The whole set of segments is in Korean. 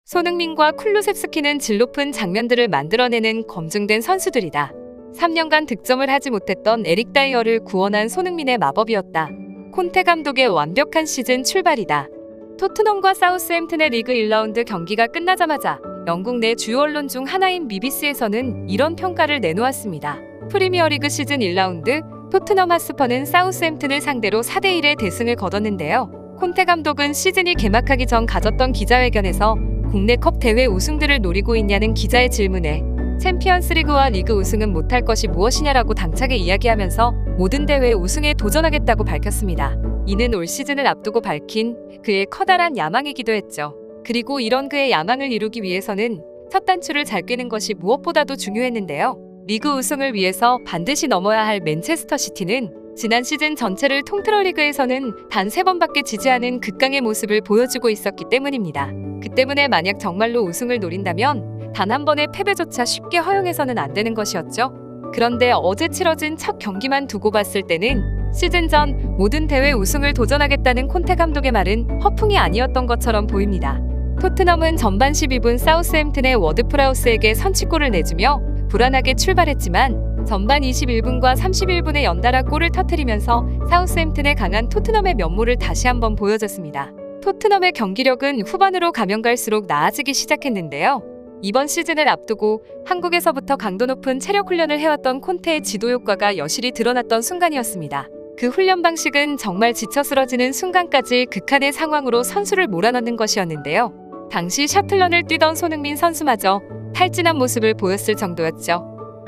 손흥민과 쿨루셉스키는 질 높은 장면들을 만들어내는 검증된 선수들이다. 3년간 득점을 하지 못했던 에릭 다이어를 구원한 손흥민의 마법이었다. 콘테 감독의 완벽한 시즌 출발이다. 토트넘과 사우스햄튼의 리그 1라운드 경기가 끝나자마자 영국 내 주요 언론 중 하나인 BBC에서는 이런 평가를 내놓았습니다. 프리미어리그 시즌 1라운드 토트넘 핫스퍼는 사우스햄튼을 상대로 4대1의 대승을 거뒀는데요. 콘테 감독은 시즌이 개막하기 전 가졌던 기자회견에서 국내 컵 대회 우승들을 노리고 있냐는 기자의 질문에 챔피언스리그와 리그 우승은 못할 것이 무엇이냐라고 당차게 이야기하면서 모든 대회 우승에 도전하겠다고 밝혔습니다. 이는 올 시즌을 앞두고 밝힌 그의 커다란 야망이기도 했죠. 그리고 이런 그의 야망을 이루기 위해서는 첫 단추를 잘 꿰는 것이 무엇보다도 중요했는데요. 리그 우승을 위해서 반드시 넘어야 할 맨체스터 시티는 지난 시즌 전체를 통틀어 리그에서는 단 3번밖에 지지 않은 극강의 모습을 보여주고 있었기 때문입니다. 그 때문에 만약 정말로 우승을 노린다면 단 한 번의 패배조차 쉽게 허용해서는 안 되는 것이었죠. 그런데 어제 치러진 첫 경기만 두고 봤을 때는 시즌 전 모든 대회 우승을 도전하겠다는 콘테 감독의 말은 허풍이 아니었던 것처럼 보입니다. 토트넘은 전반 12분 사우스햄튼의 워드프라우스에게 선취골을 내주며 불안하게 출발했지만 전반 21분과 31분에 연달아 골을 터뜨리면서 사우스햄튼의 강한 토트넘의 면모를 다시 한번 보여줬습니다. 토트넘의 경기력은 후반으로 가면 갈수록 나아지기 시작했는데요. 이번 시즌을 앞두고 한국에서부터 강도 높은 체력 훈련을 해왔던 콘테의 지도 효과가 여실히 드러났던 순간이었습니다. 그 훈련 방식은 정말 지쳐 쓰러지는 순간까지 극한의 상황으로 선수를 몰아넣는 것이었는데요. 당시 셔틀런을 뛰던 손흥민 선수마저 탈진한 모습을 보였을 정도였죠.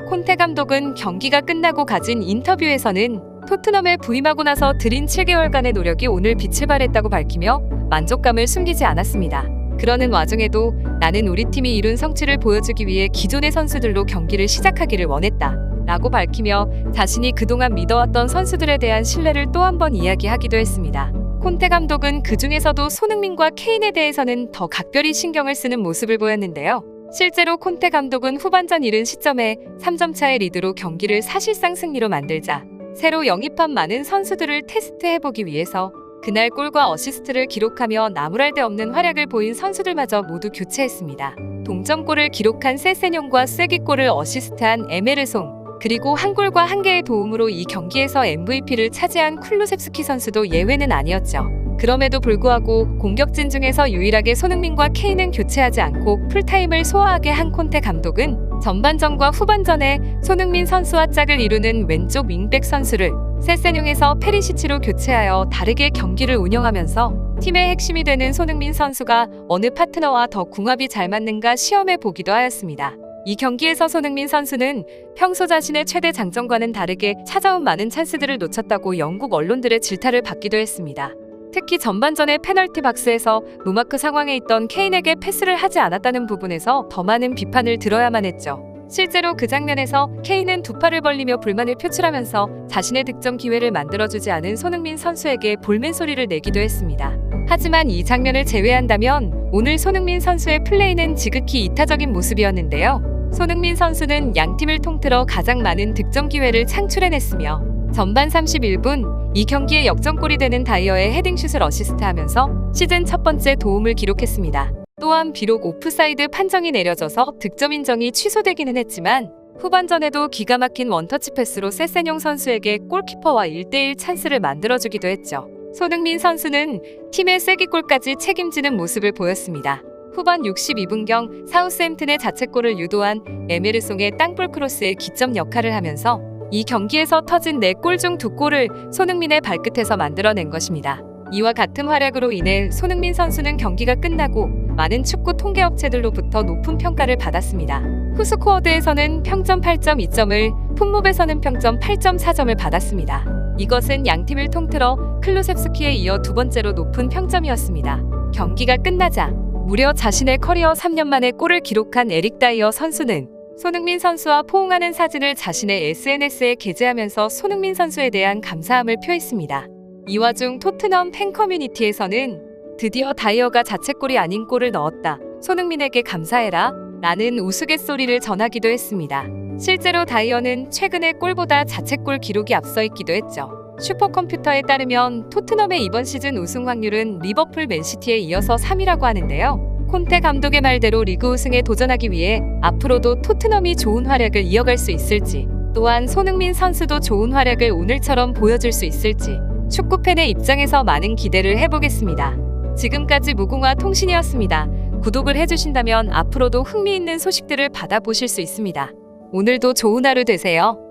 콘테 감독은 경기가 끝나고 가진 인터뷰에서는 토트넘에 부임하고 나서 들인 7개월간의 노력이 오늘 빛을 발했다고 밝히며 만족감을 숨기지 않았습니다. 그러는 와중에도 나는 우리 팀이 이룬 성취를 보여주기 위해 기존의 선수들로 경기를 시작하기를 원했다 라고 밝히며 자신이 그동안 믿어왔던 선수들에 대한 신뢰를 또 한 번 이야기하기도 했습니다. 콘테 감독은 그 중에서도 손흥민과 케인에 대해서는 더 각별히 신경을 쓰는 모습을 보였는데요. 실제로 콘테 감독은 후반전 이른 시점에 3점 차의 리드로 경기를 사실상 승리로 만들자 새로 영입한 많은 선수들을 테스트해보기 위해서 그날 골과 어시스트를 기록하며 나무랄 데 없는 활약을 보인 선수들마저 모두 교체했습니다. 동점골을 기록한 세세뇽과 쐐기골을 어시스트한 에메르송, 그리고 한 골과 한 개의 도움으로 이 경기에서 MVP를 차지한 쿨루셉스키 선수도 예외는 아니었죠. 그럼에도 불구하고 공격진 중에서 유일하게 손흥민과 케인은 교체하지 않고 풀타임을 소화하게 한 콘테 감독은 전반전과 후반전에 손흥민 선수와 짝을 이루는 왼쪽 윙백 선수를 세세뇽에서 페리시치로 교체하여 다르게 경기를 운영하면서 팀의 핵심이 되는 손흥민 선수가 어느 파트너와 더 궁합이 잘 맞는가 시험해 보기도 하였습니다. 이 경기에서 손흥민 선수는 평소 자신의 최대 장점과는 다르게 찾아온 많은 찬스들을 놓쳤다고 영국 언론들의 질타를 받기도 했습니다. 특히 전반전의 페널티 박스에서 노마크 상황에 있던 케인에게 패스를 하지 않았다는 부분에서 더 많은 비판을 들어야만 했죠. 실제로 그 장면에서 케인은 두 팔을 벌리며 불만을 표출하면서 자신의 득점 기회를 만들어주지 않은 손흥민 선수에게 볼멘 소리를 내기도 했습니다. 하지만 이 장면을 제외한다면 오늘 손흥민 선수의 플레이는 지극히 이타적인 모습이었는데요. 손흥민 선수는 양팀을 통틀어 가장 많은 득점 기회를 창출해냈으며 전반 31분 이 경기의 역전골이 되는 다이어의 헤딩슛을 어시스트하면서 시즌 첫 번째 도움을 기록했습니다. 또한 비록 오프사이드 판정이 내려져서 득점 인정이 취소되기는 했지만 후반전에도 기가 막힌 원터치 패스로 세세뇽 선수에게 골키퍼와 1대1 찬스를 만들어주기도 했죠. 손흥민 선수는 팀의 쐐기골까지 책임지는 모습을 보였습니다. 후반 62분경 사우스햄튼의 자책골을 유도한 에메르송의 땅볼 크로스의 기점 역할을 하면서 이 경기에서 터진 4골 중 2골을 손흥민의 발끝에서 만들어낸 것입니다. 이와 같은 활약으로 인해 손흥민 선수는 경기가 끝나고 많은 축구 통계 업체들로부터 높은 평가를 받았습니다. 후스코어드에서는 평점 8.2점을, 풋몹에서는 평점 8.4점을 받았습니다. 이것은 양팀을 통틀어 클루셉스키에 이어 두 번째로 높은 평점이었습니다. 경기가 끝나자 무려 자신의 커리어 3년 만에 골을 기록한 에릭 다이어 선수는 손흥민 선수와 포옹하는 사진을 자신의 SNS에 게재하면서 손흥민 선수에 대한 감사함을 표했습니다. 이 와중 토트넘 팬 커뮤니티에서는 드디어 다이어가 자책골이 아닌 골을 넣었다. 손흥민에게 감사해라. 라는 우스갯소리를 전하기도 했습니다. 실제로 다이어는 최근에 골보다 자책골 기록이 앞서 있기도 했죠. 슈퍼컴퓨터에 따르면 토트넘의 이번 시즌 우승 확률은 리버풀 맨시티에 이어서 3위라고 하는데요. 콘테 감독의 말대로 리그 우승에 도전하기 위해 앞으로도 토트넘이 좋은 활약을 이어갈 수 있을지, 또한 손흥민 선수도 좋은 활약을 오늘처럼 보여줄 수 있을지 축구팬의 입장에서 많은 기대를 해보겠습니다. 지금까지 무궁화 통신이었습니다. 구독을 해주신다면 앞으로도 흥미있는 소식들을 받아보실 수 있습니다. 오늘도 좋은 하루 되세요.